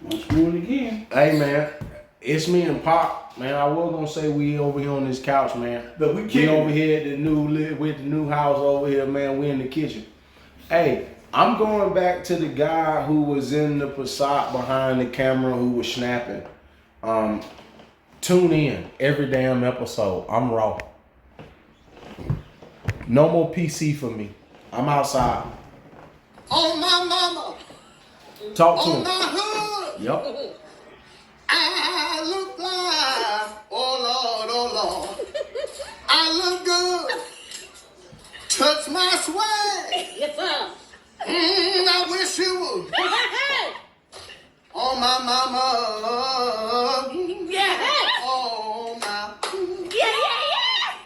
Let's do it again. Hey man, it's me and Pop. Man, I was gonna say we over here on this couch, man. But we We over kicking. here at the with the new house over here, man. We in the kitchen. Hey, I'm going back to the guy who was in the Passat behind the camera who was snapping. Tune in every damn episode. I'm raw. No more PC for me. I'm outside. On my mama, Talk to on him. my hood, Yep. I look fly. Oh Lord, I look good. Touch my swag. Yes, sir. I wish you would. On my mama, Yeah. on my. Yeah.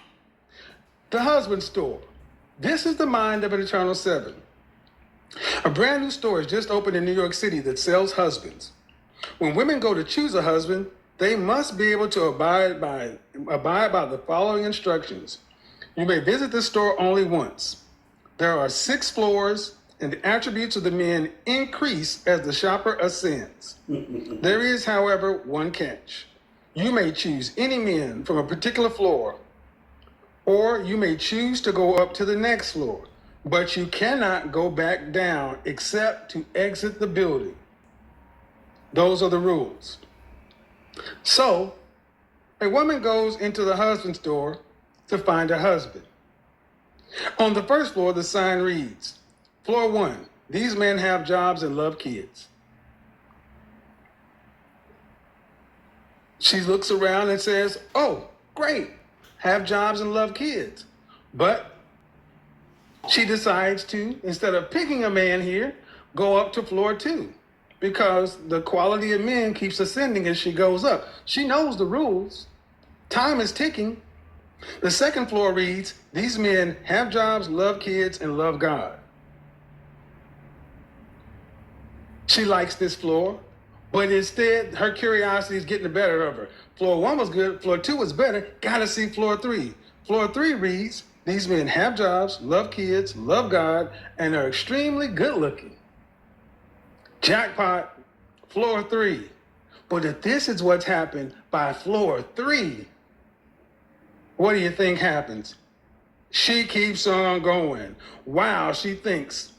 The Husband Store. This is the mind of an Eternal Seven. A brand new store has just opened in New York City that sells husbands. When women go to choose a husband, they must be able to abide by the following instructions. You may visit the store only once. There are 6 floors, and the attributes of the men increase as the shopper ascends. There is, however, one catch. You may choose any men from a particular floor, or you may choose to go up to the next floor, but you cannot go back down except to exit the building. Those are the rules. So, a woman goes into the husband store to find a husband. On the first floor, the sign reads, Floor 1, these men have jobs and love kids. She looks around and says, oh, great, have jobs and love kids. But she decides to, instead of picking a man here, go up to floor 2 because the quality of men keeps ascending as she goes up. She knows the rules. Time is ticking. The second floor reads, these men have jobs, love kids, and love God. She likes this floor, but instead her curiosity is getting the better of her. Floor 1 was good, floor 2 was better, gotta see floor 3. Floor 3 reads, these men have jobs, love kids, love God, and are extremely good looking. Jackpot, floor 3. But if this is what's happened by floor 3, what do you think happens? She keeps on going. Wow, she thinks.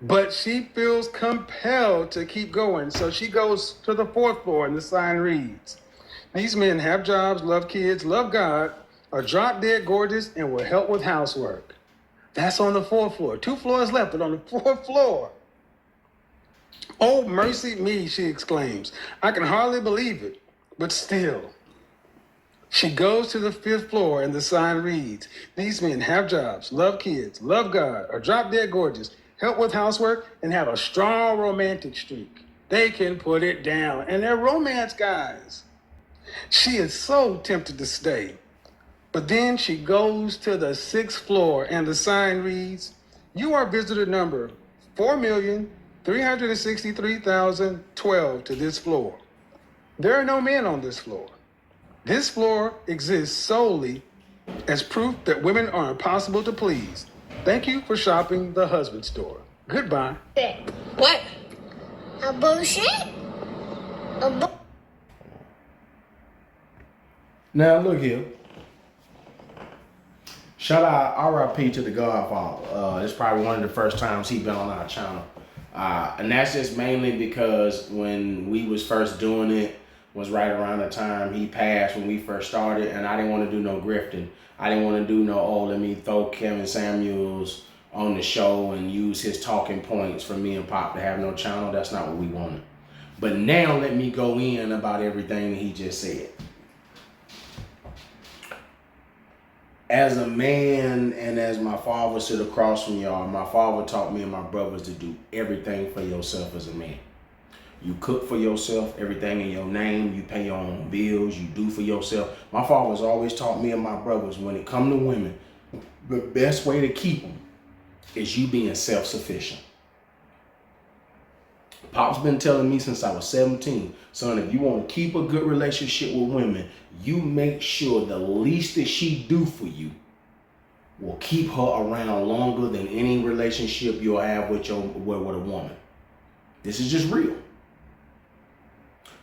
But she feels compelled to keep going. So she goes to the 4th floor and the sign reads, these men have jobs, love kids, love God, are drop dead gorgeous, and will help with housework. That's on the 4th floor. 2 floors left, but on the 4th floor. Oh, mercy me, she exclaims. I can hardly believe it, but still. She goes to the 5th floor and the sign reads, these men have jobs, love kids, love God, are drop dead gorgeous, help with housework, and have a strong romantic streak. They can put it down, and they're romance guys. She is so tempted to stay. But then she goes to the 6th floor and the sign reads, you are visitor number 4,363,012 to this floor. There are no men on this floor. This floor exists solely as proof that women are impossible to please. Thank you for shopping the husband store. Goodbye. What? A bullshit? Now look here. Shout out RIP to the Godfather. It's probably one of the first times he been on our channel. And that's just mainly because when we was first doing it was right around the time he passed when we first started, and I didn't want to do no grifting. I didn't want to do no, oh, let me throw Kevin Samuels on the show and use his talking points for me and Pop to have no channel. That's not what we wanted. But now let me go in about everything that he just said. As a man and as my father stood across from y'all, my father taught me and my brothers to do everything for yourself as a man. You cook for yourself, everything in your name, you pay your own bills, you do for yourself. My father's always taught me and my brothers, when it comes to women, the best way to keep them is you being self-sufficient. Pop's been telling me since I was 17, son, if you want to keep a good relationship with women, you make sure the least that she do for you will keep her around longer than any relationship you'll have with a woman. This is just real.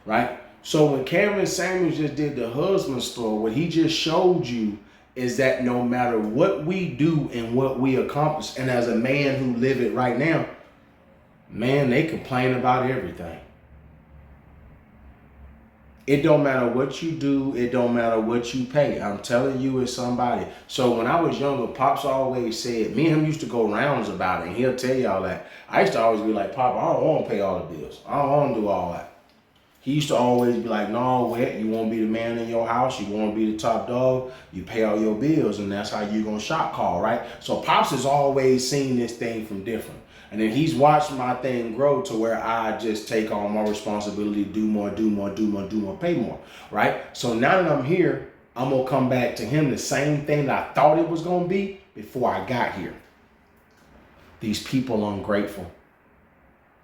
right? So when Kevin Samuels just did the husband story, what he just showed you is that no matter what we do and what we accomplish, and as a man who live it right now, man, they complain about everything. It don't matter what you do. It don't matter what you pay. I'm telling you, it's somebody. So when I was younger, Pops always said, me and him used to go rounds about it, and he'll tell y'all that. I used to always be like, Pop, I don't want to pay all the bills. I don't want to do all that. He used to always be like, no, Wet, you want to be the man in your house. You want to be the top dog. You pay all your bills, and that's how you going to shot call, right? So Pops has always seen this thing from different. And then he's watched my thing grow to where I just take on more responsibility, do more, pay more, right? So now that I'm here, I'm going to come back to him the same thing that I thought it was going to be before I got here. These people ungrateful.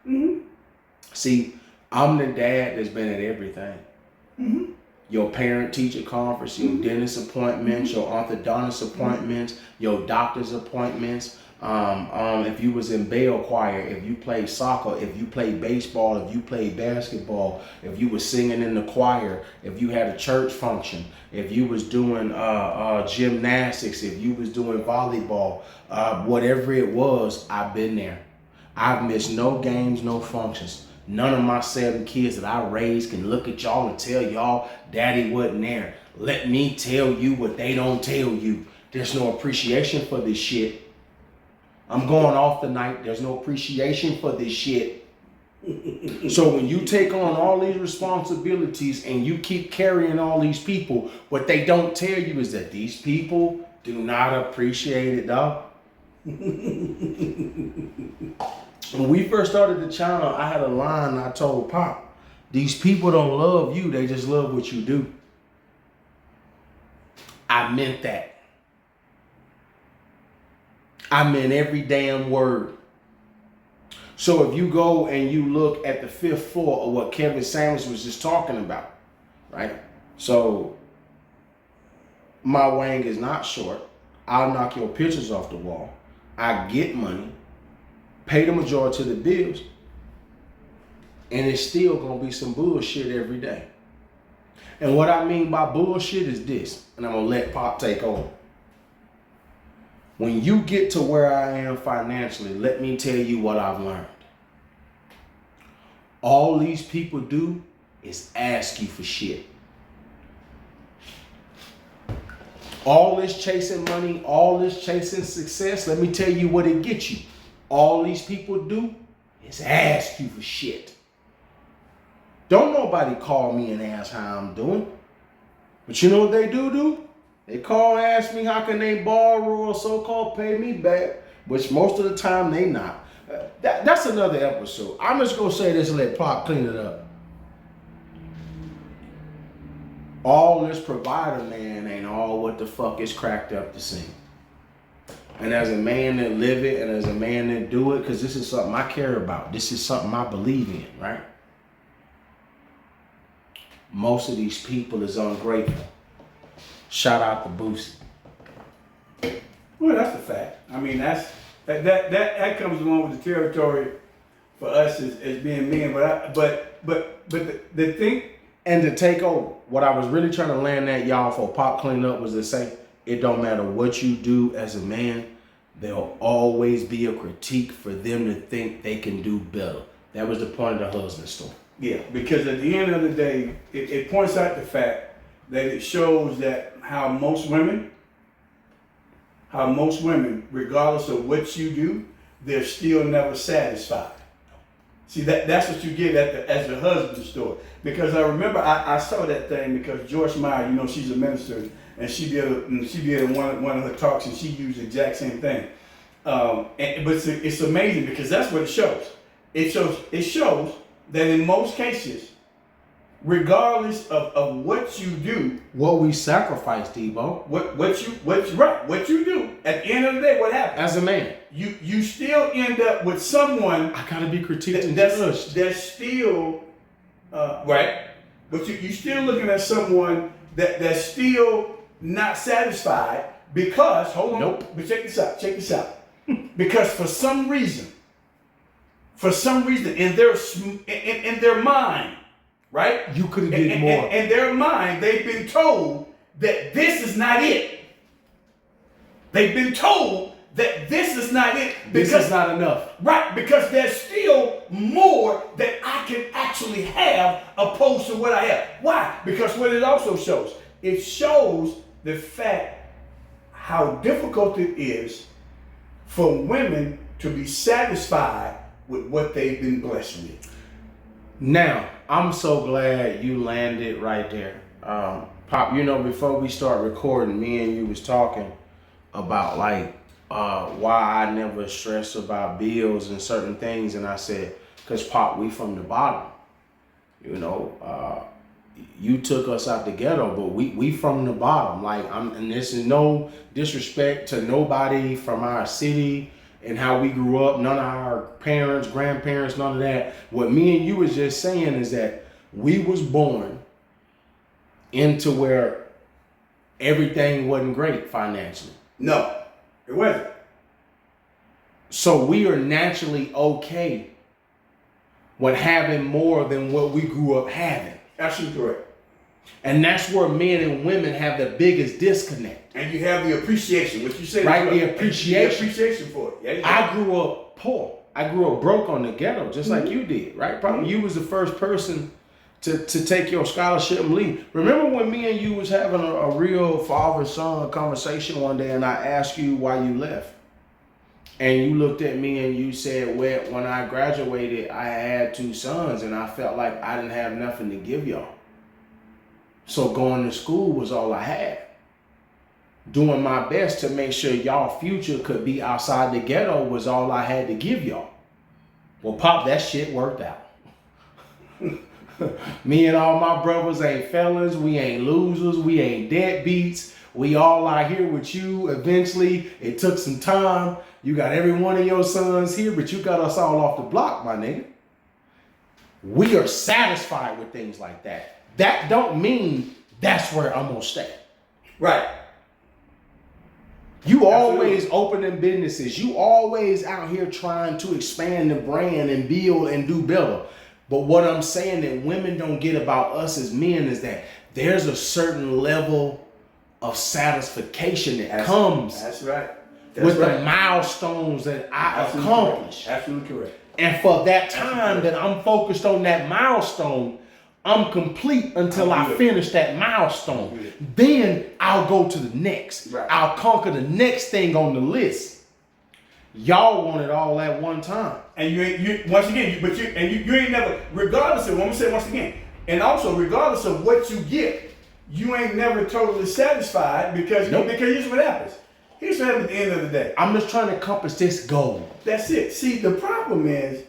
Mm-hmm. See, I'm the dad that's been at everything. Mm-hmm. Your parent-teacher conference, your dentist appointments, your orthodontist appointments, your doctor's appointments. If you was in Bell Choir, if you played soccer, if you played baseball, if you played basketball, if you was singing in the choir, if you had a church function, if you was doing gymnastics, if you was doing volleyball, whatever it was, I've been there. I've missed no games, no functions. None of my 7 kids that I raised can look at y'all and tell y'all daddy wasn't there. Let me tell you what they don't tell you. There's no appreciation for this shit. I'm going off tonight. There's no appreciation for this shit. So when you take on all these responsibilities and you keep carrying all these people, what they don't tell you is that these people do not appreciate it, dog. When we first started the channel, I had a line I told Pop, these people don't love you, they just love what you do. I meant that. I meant every damn word. So if you go and you look at the 5th floor of what Kevin Samuels was just talking about, right? So my wang is not short. I'll knock your pictures off the wall. I get money, pay the majority of the bills, and it's still gonna be some bullshit every day. And what I mean by bullshit is this, and I'm gonna let Pop take over. When you get to where I am financially, let me tell you what I've learned. All these people do is ask you for shit. All this chasing money, all this chasing success, let me tell you what it gets you. All these people do is ask you for shit. Don't nobody call me and ask how I'm doing. But you know what they do? They call and ask me how can they borrow or so-called pay me back, which most of the time they not. That's another episode. I'm just going to say this and let Pop clean it up. All this provider man ain't all what the fuck is cracked up to sing. And as a man that live it and as a man that do it, because this is something I care about. This is something I believe in, right? Most of these people is ungrateful. Shout out to Boosie. Well, that's a fact. I mean, that comes along with the territory for us as being men. But the thing. And to take over, what I was really trying to land at y'all for Pop clean up was to say, it don't matter what you do as a man, there'll always be a critique for them to think they can do better. That was the point of the husband story. Yeah, because at the end of the day, it points out the fact that it shows that how most women, regardless of what you do, they're still never satisfied. See, that's what you get as the husband story. Because I remember I saw that thing because Joyce Meyer, she's a minister, and she did one of her talks, and she used the exact same thing. But it's amazing because that's what it shows. It shows that in most cases, regardless of what you do, what we sacrifice, Debo. What you do, at the end of the day, what happens? As a man. You still end up with someone. I gotta be critiqued and judged. That's still right. But you still looking at someone that's still not satisfied because Nope. But check this out. Because for some reason in their mind, right? You could have In did more. in their mind, they've been told that this is not it. They've been told that this is not it. This is not enough. Right, because there's still more that I can actually have opposed to what I have. Why? Because what it also shows, it shows the fact how difficult it is for women to be satisfied with what they've been blessed with. Now, I'm so glad you landed right there. Pop, you know, before we start recording, me and you was talking about like why I never stress about bills and certain things. And I said, because Pop, we from the bottom. You know, you took us out the ghetto, but we from the bottom. Like, and this is no disrespect to nobody from our city and how we grew up. None of our parents, grandparents, none of that. What me and you was just saying is that we was born into where everything wasn't great financially. No, it wasn't. So we are naturally okay with having more than what we grew up having. Absolutely correct. And that's where men and women have the biggest disconnect. And you have the appreciation, what you say. Right, the appreciation. The appreciation for it. Yeah, you I grew up poor. I grew up broke on the ghetto, just like you did, right? Probably you was the first person to take your scholarship and leave. Remember when me and you was having a real father-son conversation one day and I asked you why you left? And you looked at me and you said, well, when I graduated, I had 2 sons and I felt like I didn't have nothing to give y'all. So going to school was all I had. Doing my best to make sure y'all future could be outside the ghetto was all I had to give y'all. Well, Pop, that shit worked out. Me and all my brothers ain't felons. We ain't losers. We ain't deadbeats. We all out here with you. Eventually, it took some time. You got every one of your sons here, but you got us all off the block, my nigga. We are satisfied with things like that. That don't mean that's where I'm gonna stay. Right. You always opening businesses. You always out here trying to expand the brand and build and do better. But what I'm saying that women don't get about us as men is that there's a certain level of satisfaction that comes That's right. with the milestones that I Absolutely accomplish. correct. Absolutely correct. And for that time that I'm focused on that milestone, I'm complete until I finish that milestone. Then I'll go to the next. Right. I'll conquer the next thing on the list. Y'all want it all at one time. And you ain't you ain't never, regardless of, I'm gonna say once again, and also regardless of what you get, you ain't never totally satisfied because here's what happens. Here's what happens at the end of the day. I'm just trying to accomplish this goal. That's it. See, the problem is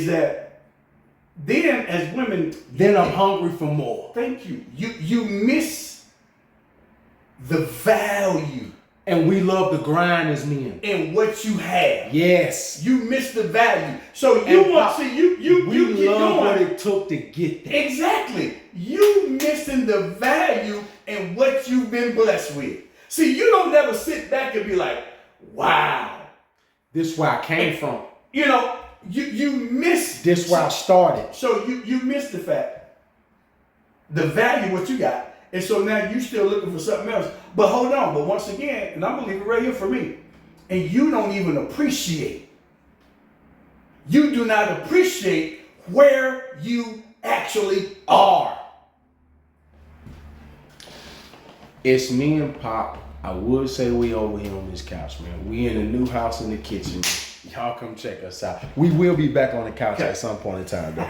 that then as women, Then I'm hungry for more. thank you. You miss the value And we love to grind as men. in what you have. Yes. You miss the value. So you And want Pop, you keep love what going. it took to get there. Exactly. You missing the value in what you've been blessed with. See, you don't never sit back and be like, wow. This is where I came from. You know, you miss This is where I started. So you miss the fact, the value what you got. And so now you still looking for something else. But hold on, but once again, and I'm gonna leave it right here for me, and you don't even appreciate. You do not appreciate where you actually are. It's me and Pop. I would say we over here on this couch, man. We in a new house in the kitchen. Y'all come check us out. We will be back on the couch at some point in time, though.